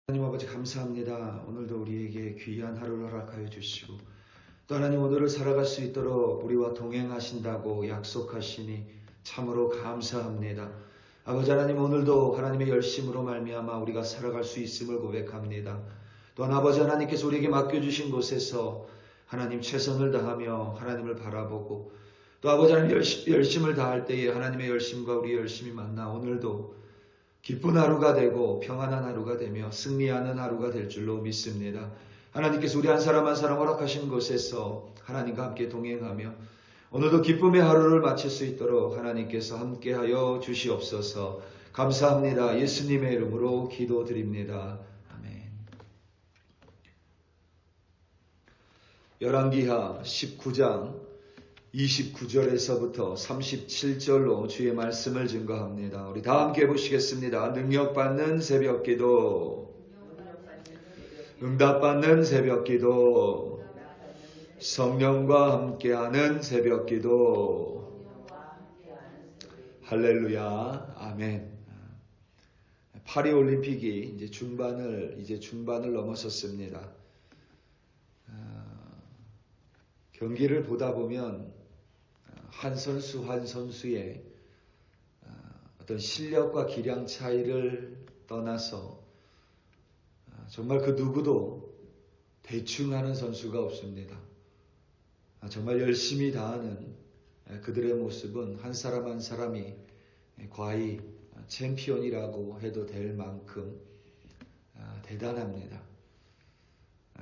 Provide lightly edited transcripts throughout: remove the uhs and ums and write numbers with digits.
하나님 아버지 감사합니다. 오늘도 우리에게 귀한 하루를 허락하여 주시고 또 하나님 오늘을 살아갈 수 있도록 우리와 동행하신다고 약속하시니 참으로 감사합니다. 아버지 하나님 오늘도 하나님의 열심으로 말미암아 우리가 살아갈 수 있음을 고백합니다. 또한 아버지 하나님께서 우리에게 맡겨주신 곳에서 하나님 최선을 다하며 하나님을 바라보고 또 아버지 하나님 열심을 다할 때에 하나님의 열심과 우리의 열심이 만나 오늘도 기쁜 하루가 되고 평안한 하루가 되며 승리하는 하루가 될 줄로 믿습니다. 하나님께서 우리 한 사람 한 사람 허락하신 곳에서 하나님과 함께 동행하며 오늘도 기쁨의 하루를 마칠 수 있도록 하나님께서 함께하여 주시옵소서. 감사합니다. 예수님의 이름으로 기도드립니다. 아멘. 열왕기하 19장 29절에서부터 37절로 주의 말씀을 증거합니다. 우리 다 함께 보시겠습니다. 능력받는 새벽기도, 응답받는 새벽기도, 성령과 함께하는 새벽기도. 할렐루야. 아멘. 파리올림픽이 이제 중반을 넘어섰습니다. 경기를 보다 보면 한 선수 한 선수의 어떤 실력과 기량 차이를 떠나서 정말 그 누구도 대충 하는 선수가 없습니다. 정말 열심히 다하는 그들의 모습은 한 사람 한 사람이 과히 챔피언이라고 해도 될 만큼 대단합니다.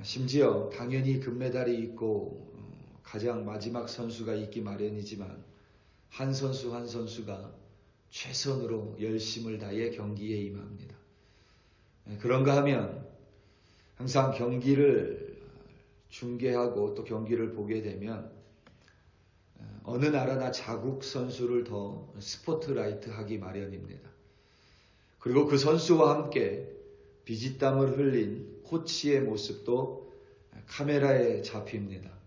심지어 당연히 금메달이 있고 가장 마지막 선수가 있기 마련이지만 한 선수 한 선수가 최선으로 열심을 다해 경기에 임합니다. 그런가 하면 항상 경기를 중계하고 또 경기를 보게 되면 어느 나라나 자국 선수를 더 스포트라이트 하기 마련입니다. 그리고 그 선수와 함께 비지땀을 흘린 코치의 모습도 카메라에 잡힙니다.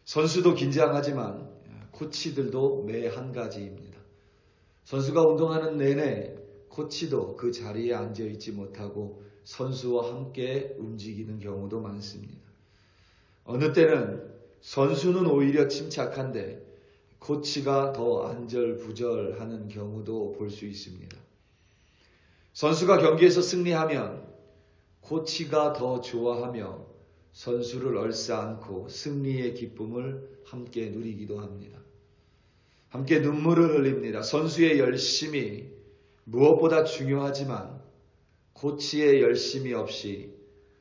선수도 긴장하지만 코치들도 매 한 가지입니다. 선수가 운동하는 내내 코치도 그 자리에 앉아있지 못하고 선수와 함께 움직이는 경우도 많습니다. 어느 때는 선수는 오히려 침착한데 코치가 더 안절부절하는 경우도 볼 수 있습니다. 선수가 경기에서 승리하면 코치가 더 좋아하며 선수를 얼싸안고 승리의 기쁨을 함께 누리기도 합니다. 함께 눈물을 흘립니다. 선수의 열심이 무엇보다 중요하지만 코치의 열심이 없이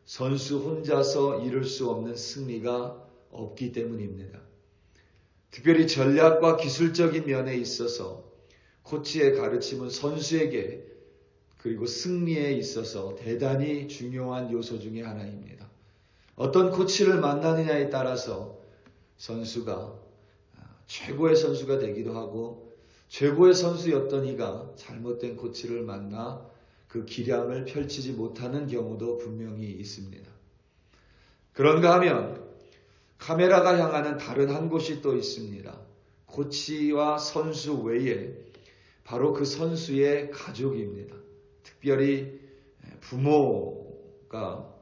선수 혼자서 이룰 수 없는 승리가 없기 때문입니다. 특별히 전략과 기술적인 면에 있어서 코치의 가르침은 선수에게 그리고 승리에 있어서 대단히 중요한 요소 중에 하나입니다. 어떤 코치를 만나느냐에 따라서 선수가 최고의 선수가 되기도 하고 최고의 선수였던 이가 잘못된 코치를 만나 그 기량을 펼치지 못하는 경우도 분명히 있습니다. 그런가 하면 카메라가 향하는 다른 한 곳이 또 있습니다. 코치와 선수 외에 바로 그 선수의 가족입니다. 특별히 부모가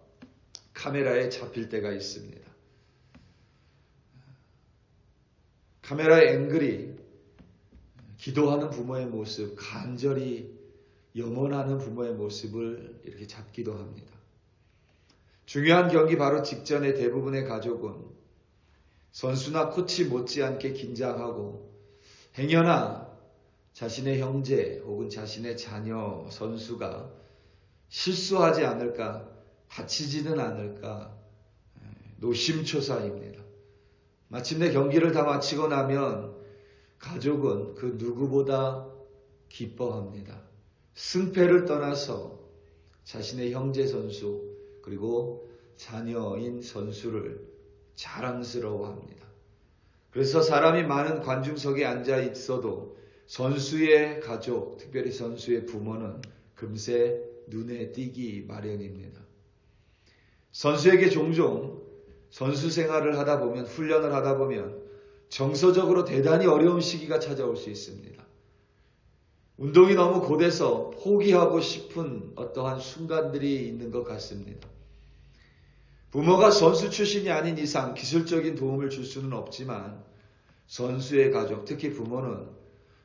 카메라에 잡힐 때가 있습니다. 카메라의 앵글이 기도하는 부모의 모습, 간절히 염원하는 부모의 모습을 이렇게 잡기도 합니다. 중요한 경기 바로 직전에 대부분의 가족은 선수나 코치 못지않게 긴장하고 행여나 자신의 형제 혹은 자신의 자녀 선수가 실수하지 않을까, 다치지는 않을까 노심초사입니다. 마침내 경기를 다 마치고 나면 가족은 그 누구보다 기뻐합니다. 승패를 떠나서 자신의 형제 선수 그리고 자녀인 선수를 자랑스러워합니다. 그래서 사람이 많은 관중석에 앉아 있어도 선수의 가족, 특별히 선수의 부모는 금세 눈에 띄기 마련입니다. 선수에게 종종 선수 생활을 하다 보면, 훈련을 하다 보면 정서적으로 대단히 어려운 시기가 찾아올 수 있습니다. 운동이 너무 고돼서 포기하고 싶은 어떠한 순간들이 있는 것 같습니다. 부모가 선수 출신이 아닌 이상 기술적인 도움을 줄 수는 없지만 선수의 가족, 특히 부모는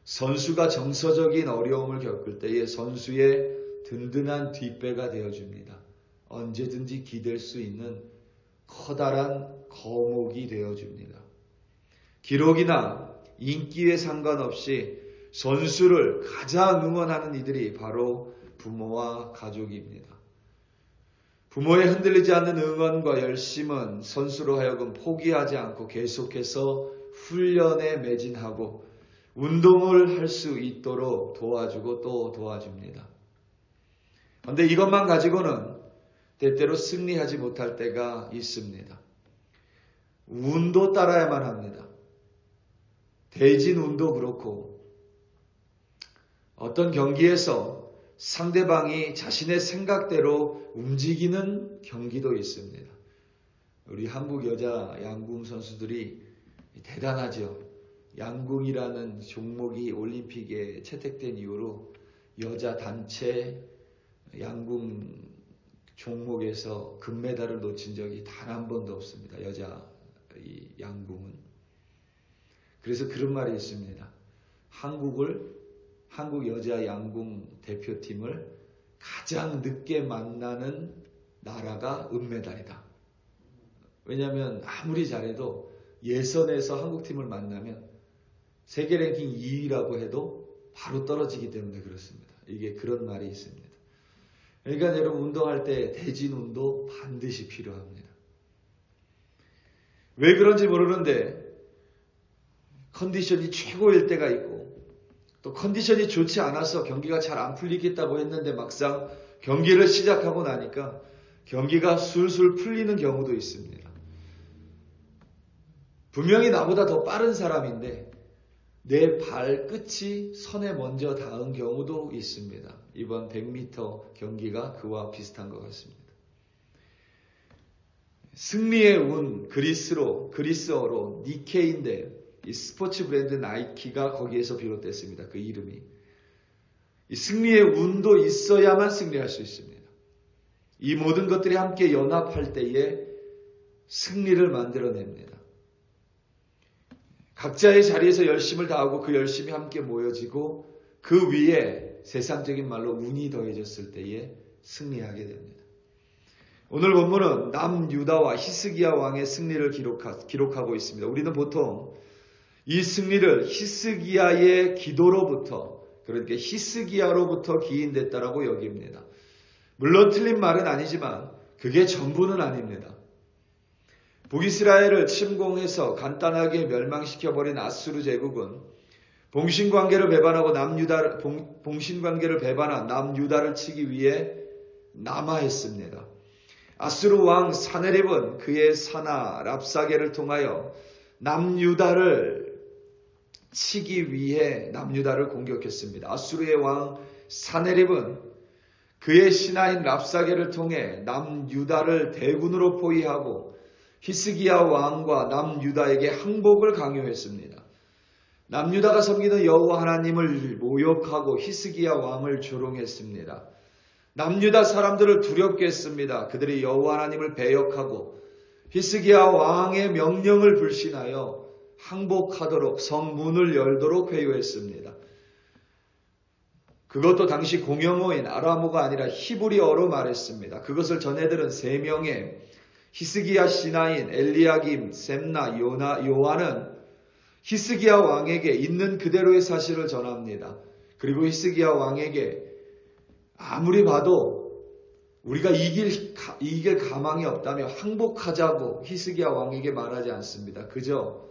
선수가 정서적인 어려움을 겪을 때에 선수의 든든한 뒷배가 되어줍니다. 언제든지 기댈 수 있는 커다란 거목이 되어줍니다. 기록이나 인기에 상관없이 선수를 가장 응원하는 이들이 바로 부모와 가족입니다. 부모의 흔들리지 않는 응원과 열심은 선수로 하여금 포기하지 않고 계속해서 훈련에 매진하고 운동을 할 수 있도록 도와주고 또 도와줍니다. 그런데 이것만 가지고는 때때로 승리하지 못할 때가 있습니다. 운도 따라야만 합니다. 대진 운도 그렇고 어떤 경기에서 상대방이 자신의 생각대로 움직이는 경기도 있습니다. 우리 한국 여자 양궁 선수들이 대단하죠. 양궁이라는 종목이 올림픽에 채택된 이후로 여자 단체 양궁 종목에서 금메달을 놓친 적이 단 한 번도 없습니다. 여자 양궁은. 그래서 그런 말이 있습니다. 한국 여자 양궁 대표팀을 가장 늦게 만나는 나라가 은메달이다. 왜냐하면 아무리 잘해도 예선에서 한국팀을 만나면 세계 랭킹 2위라고 해도 바로 떨어지기 때문에 그렇습니다. 이게 그런 말이 있습니다. 그러니까 여러분 운동할 때 대진운도 반드시 필요합니다. 왜 그런지 모르는데 컨디션이 최고일 때가 있고 또 컨디션이 좋지 않아서 경기가 잘 안 풀리겠다고 했는데 막상 경기를 시작하고 나니까 경기가 술술 풀리는 경우도 있습니다. 분명히 나보다 더 빠른 사람인데 내 발끝이 선에 먼저 닿은 경우도 있습니다. 이번 100m 경기가 그와 비슷한 것 같습니다. 승리의 운, 그리스어로 니케인데 이 스포츠 브랜드 나이키가 거기에서 비롯됐습니다. 그 이름이. 이 승리의 운도 있어야만 승리할 수 있습니다. 이 모든 것들이 함께 연합할 때에 승리를 만들어냅니다. 각자의 자리에서 열심을 다하고 그 열심이 함께 모여지고 그 위에 세상적인 말로 운이 더해졌을 때에 승리하게 됩니다. 오늘 본문은 남유다와 히스기야 왕의 승리를 기록하고 있습니다. 우리는 보통 이 승리를 히스기야의 기도로부터, 그러니까 히스기야로부터 기인됐다라고 여깁니다. 물론 틀린 말은 아니지만 그게 전부는 아닙니다. 북이스라엘을 침공해서 간단하게 멸망시켜버린 아수르 제국은 봉신관계를 배반한 남유다를 치기 위해 남하했습니다. 아수르 왕 사네립은 그의 사나 랍사게를 통하여 남유다를 치기 위해 남유다를 공격했습니다. 아수르의 왕 사네립은 그의 신하인 랍사게를 통해 남유다를 대군으로 포위하고 히스기야 왕과 남유다에게 항복을 강요했습니다. 남유다가 섬기는 여호와 하나님을 모욕하고 히스기야 왕을 조롱했습니다. 남유다 사람들을 두렵게 했습니다. 그들이 여호와 하나님을 배역하고 히스기야 왕의 명령을 불신하여 항복하도록 성문을 열도록 회유했습니다. 그것도 당시 공용어인 아람어가 아니라 히브리어로 말했습니다. 그것을 전해들은 3명의 히스기야 신하인 엘리야김, 셈나, 요한은 히스기야 왕에게 있는 그대로의 사실을 전합니다. 그리고 히스기야 왕에게 아무리 봐도 우리가 이길 가망이 없다며 항복하자고 히스기야 왕에게 말하지 않습니다. 그저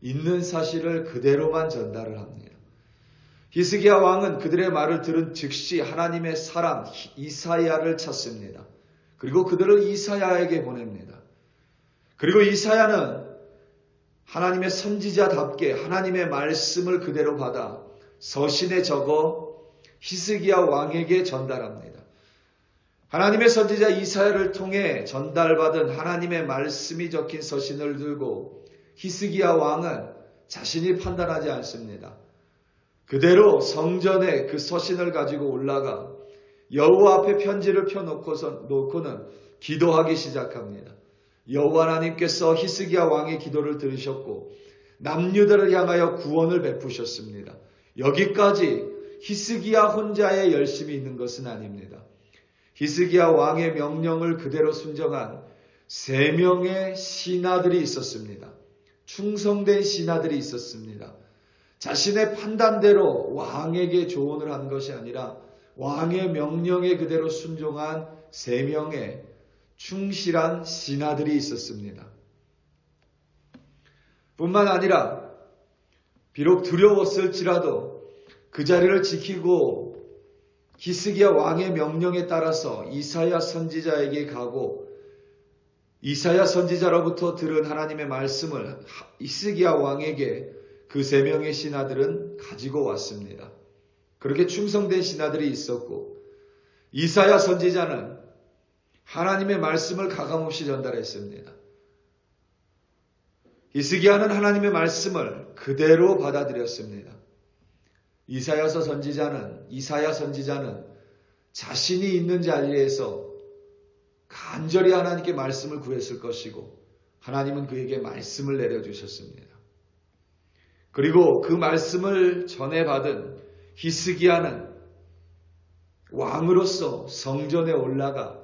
있는 사실을 그대로만 전달을 합니다. 히스기야 왕은 그들의 말을 들은 즉시 하나님의 사람 이사야를 찾습니다. 그리고 그들을 이사야에게 보냅니다. 그리고 이사야는 하나님의 선지자답게 하나님의 말씀을 그대로 받아 서신에 적어 히스기야 왕에게 전달합니다. 하나님의 선지자 이사야를 통해 전달받은 하나님의 말씀이 적힌 서신을 들고 히스기야 왕은 자신이 판단하지 않습니다. 그대로 성전에 그 서신을 가지고 올라가 여호와 앞에 편지를 놓고는 기도하기 시작합니다. 여호와 하나님께서 히스기야 왕의 기도를 들으셨고 남유다를 향하여 구원을 베푸셨습니다. 여기까지 히스기야 혼자의 열심이 있는 것은 아닙니다. 히스기야 왕의 명령을 그대로 순종한 3명의 신하들이 있었습니다. 충성된 신하들이 있었습니다. 자신의 판단대로 왕에게 조언을 한 것이 아니라 왕의 명령에 그대로 순종한 3명의 충실한 신하들이 있었습니다. 뿐만 아니라 비록 두려웠을지라도 그 자리를 지키고 히스기야 왕의 명령에 따라서 이사야 선지자에게 가고 이사야 선지자로부터 들은 하나님의 말씀을 히스기야 왕에게 그 3명의 신하들은 가지고 왔습니다. 그렇게 충성된 신하들이 있었고 이사야 선지자는 하나님의 말씀을 가감없이 전달했습니다. 히스기야는 하나님의 말씀을 그대로 받아들였습니다. 이사야 선지자는 자신이 있는 자리에서 간절히 하나님께 말씀을 구했을 것이고 하나님은 그에게 말씀을 내려주셨습니다. 그리고 그 말씀을 전해받은 히스기야는 왕으로서 성전에 올라가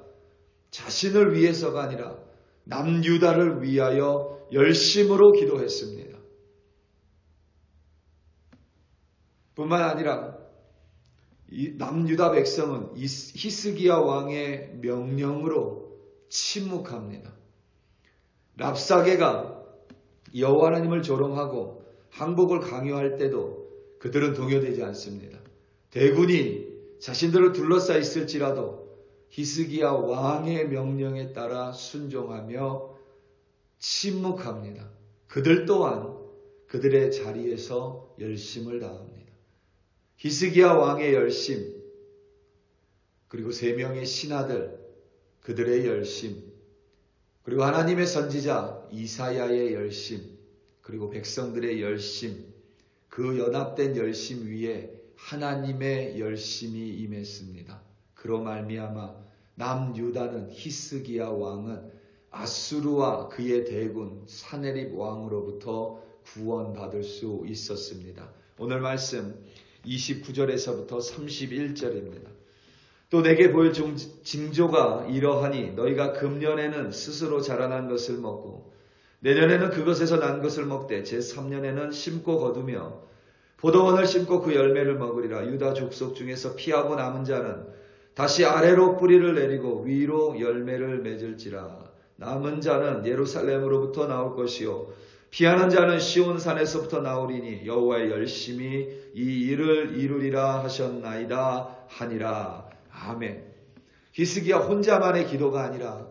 자신을 위해서가 아니라 남유다를 위하여 열심으로 기도했습니다. 뿐만 아니라 남유다 백성은 히스기야 왕의 명령으로 침묵합니다. 랍사게가 여호와 하나님을 조롱하고 항복을 강요할 때도 그들은 동요되지 않습니다. 대군이 자신들을 둘러싸 있을지라도 히스기야 왕의 명령에 따라 순종하며 침묵합니다. 그들 또한 그들의 자리에서 열심을 다합니다. 히스기야 왕의 열심, 그리고 3명의 신하들, 그들의 열심, 그리고 하나님의 선지자 이사야의 열심, 그리고 백성들의 열심, 그 연합된 열심 위에 하나님의 열심이 임했습니다. 그로 말미암아 남유다는 히스기야 왕은 아수르와 그의 대군 사네립 왕으로부터 구원받을 수 있었습니다. 오늘 말씀 29절에서부터 31절입니다. 또 내게 보일 징조가 이러하니 너희가 금년에는 스스로 자라난 것을 먹고 내년에는 그것에서 난 것을 먹되 제3년에는 심고 거두며 포도원을 심고 그 열매를 먹으리라. 유다 족속 중에서 피하고 남은 자는 다시 아래로 뿌리를 내리고 위로 열매를 맺을지라. 남은 자는 예루살렘으로부터 나올 것이요 피하는 자는 시온산에서부터 나오리니 여호와의 열심히 이 일을 이루리라 하셨나이다 하니라. 아멘. 히스기야 혼자만의 기도가 아니라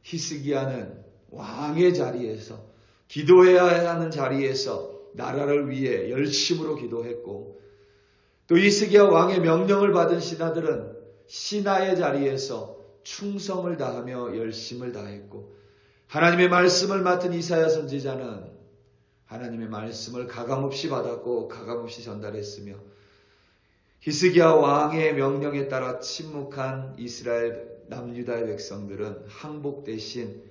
히스기야는 왕의 자리에서 기도해야 하는 자리에서 나라를 위해 열심으로 기도했고 또 히스기야 왕의 명령을 받은 신하들은 신하의 자리에서 충성을 다하며 열심을 다했고 하나님의 말씀을 맡은 이사야 선지자는 하나님의 말씀을 가감없이 받았고 가감없이 전달했으며 히스기야 왕의 명령에 따라 침묵한 이스라엘 남유다의 백성들은 항복 대신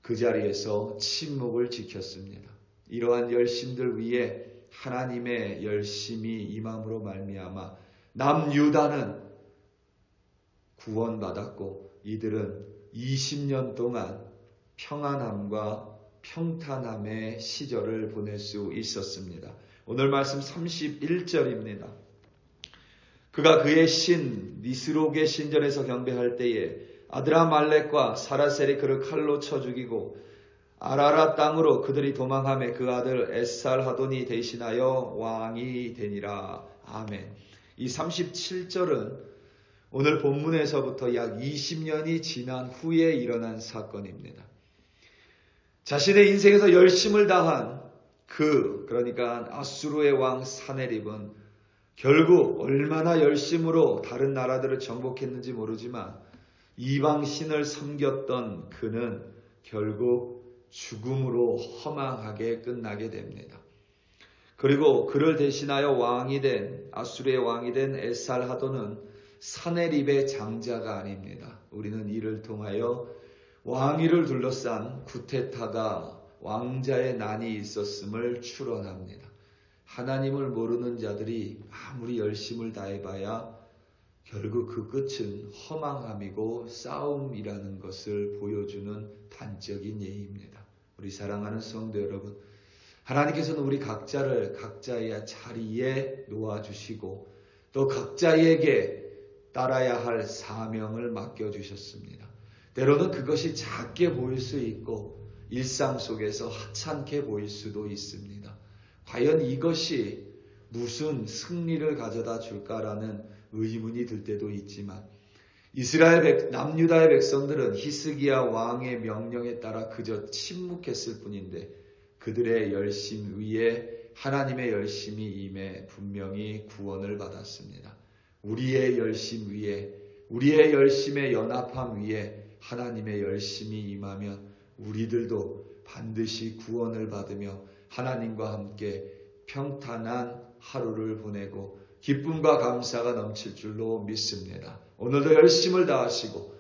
그 자리에서 침묵을 지켰습니다. 이러한 열심들 위에 하나님의 열심이 임함으로 말미암아 남유다는 구원받았고 이들은 20년 동안 평안함과 평탄함의 시절을 보낼 수 있었습니다. 오늘 말씀 31절입니다. 그가 그의 신 니스록의 신전에서 경배할 때에 아드라말렉과 사라셀이 그를 칼로 쳐 죽이고 아라라 땅으로 그들이 도망하며 그 아들 에살하돈이 대신하여 왕이 되니라. 아멘. 이 37절은 오늘 본문에서부터 약 20년이 지난 후에 일어난 사건입니다. 자신의 인생에서 열심을 다한 그러니까 아수르의 왕 사네립은 결국 얼마나 열심으로 다른 나라들을 정복했는지 모르지만 이방 신을 섬겼던 그는 결국 죽음으로 허망하게 끝나게 됩니다. 그리고 그를 대신하여 왕이 된 아수르의 왕이 된 에살하도는 사네립의 장자가 아닙니다. 우리는 이를 통하여 왕위를 둘러싼 쿠데타가 왕자의 난이 있었음을 추론합니다. 하나님을 모르는 자들이 아무리 열심을 다해봐야 결국 그 끝은 허망함이고 싸움이라는 것을 보여주는 단적인 예입니다. 우리 사랑하는 성도 여러분, 하나님께서는 우리 각자를 각자의 자리에 놓아주시고 또 각자에게 따라야 할 사명을 맡겨주셨습니다. 때로는 그것이 작게 보일 수 있고 일상 속에서 하찮게 보일 수도 있습니다. 과연 이것이 무슨 승리를 가져다 줄까라는 의문이 들 때도 있지만 이스라엘 남유다의 백성들은 히스기야 왕의 명령에 따라 그저 침묵했을 뿐인데 그들의 열심 위에 하나님의 열심이 임해 분명히 구원을 받았습니다. 우리의 열심 위에, 우리의 열심의 연합함 위에 하나님의 열심이 임하면 우리들도 반드시 구원을 받으며 하나님과 함께 평탄한 하루를 보내고 기쁨과 감사가 넘칠 줄로 믿습니다. 오늘도 열심을 다하시고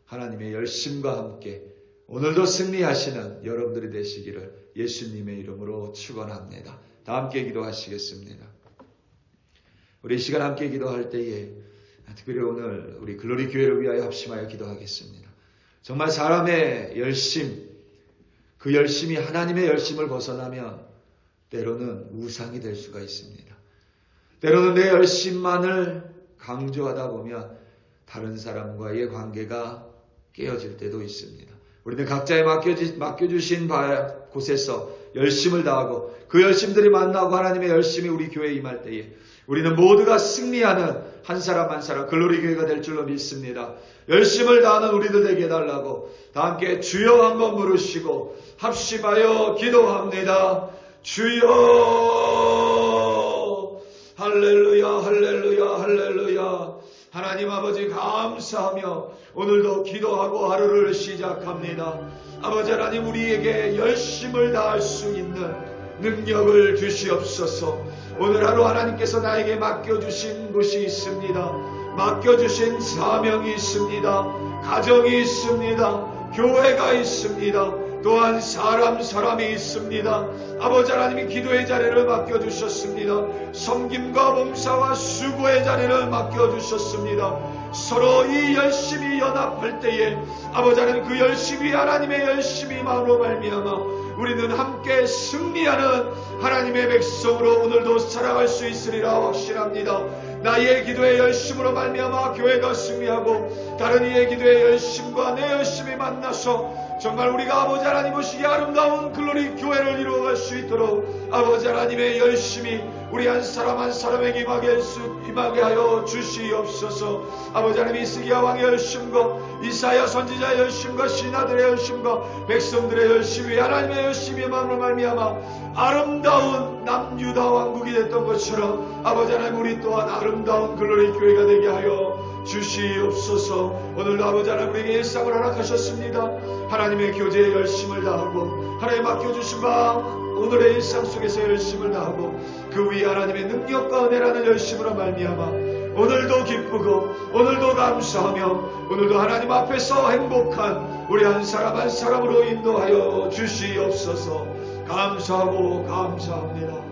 하나님의 열심과 함께 오늘도 승리하시는 여러분들이 되시기를 예수님의 이름으로 축원합니다. 다 함께 기도하시겠습니다. 우리 이 시간 함께 기도할 때에 특별히 오늘 우리 글로리 교회를 위하여 합심하여 기도하겠습니다. 정말 사람의 열심, 그 열심이 하나님의 열심을 벗어나면 때로는 우상이 될 수가 있습니다. 때로는 내 열심만을 강조하다 보면 다른 사람과의 관계가 깨어질 때도 있습니다. 우리는 각자의 맡겨주신 곳에서 열심을 다하고 그 열심들이 만나고 하나님의 열심이 우리 교회에 임할 때에 우리는 모두가 승리하는 한 사람 한 사람 글로리 교회가 될 줄로 믿습니다. 열심을 다하는 우리들 되게 해달라고 다 함께 주여 한번 부르시고 합심하여 기도합니다. 주여 할렐루야 할렐루야 할렐루야. 하나님 아버지 감사하며 오늘도 기도하고 하루를 시작합니다. 아버지 하나님 우리에게 열심을 다할 수 있는 능력을 주시옵소서. 오늘 하루 하나님께서 나에게 맡겨주신 것이 있습니다. 맡겨주신 사명이 있습니다. 가정이 있습니다. 교회가 있습니다. 또한 사람이 있습니다. 아버지 하나님이 기도의 자리를 맡겨주셨습니다. 섬김과 봉사와 수고의 자리를 맡겨주셨습니다. 서로 이 열심히 연합할 때에 아버지 하나님 그 열심이 하나님의 열심이 마음으로 말미암아 우리는 함께 승리하는 하나님의 백성으로 오늘도 살아갈 수 있으리라 확신합니다. 나의 기도의 열심으로 말미암아 교회가 승리하고 다른 이의 기도의 열심과 내 열심이 만나서 정말 우리가 아버지 하나님 오시기 아름다운 글로리 교회를 이루어갈 수 있도록 아버지 하나님의 열심이 우리 한 사람 한 사람에게 임하게 하여 주시옵소서. 아버지 하나님 히스기야 왕의 열심과 이사야 선지자의 열심과 신하들의 열심과 백성들의 열심이 하나님의 열심이 마음으로 말미암아 아름다운 남유다 왕국이 됐던 것처럼 아버지 하나님 우리 또한 아름다운 글로리 교회가 되게 하여 주시옵소서. 오늘도 아버지 하나님 우리에게 일상을 허락하셨습니다. 하나님의 교제에 열심을 다하고 하나님 맡겨주신 바 오늘의 일상 속에서 열심을 다하고 그 위에 하나님의 능력과 은혜라는 열심으로 말미암아 오늘도 기쁘고 오늘도 감사하며 오늘도 하나님 앞에서 행복한 우리 한 사람 한 사람으로 인도하여 주시옵소서. 감사하고 감사합니다.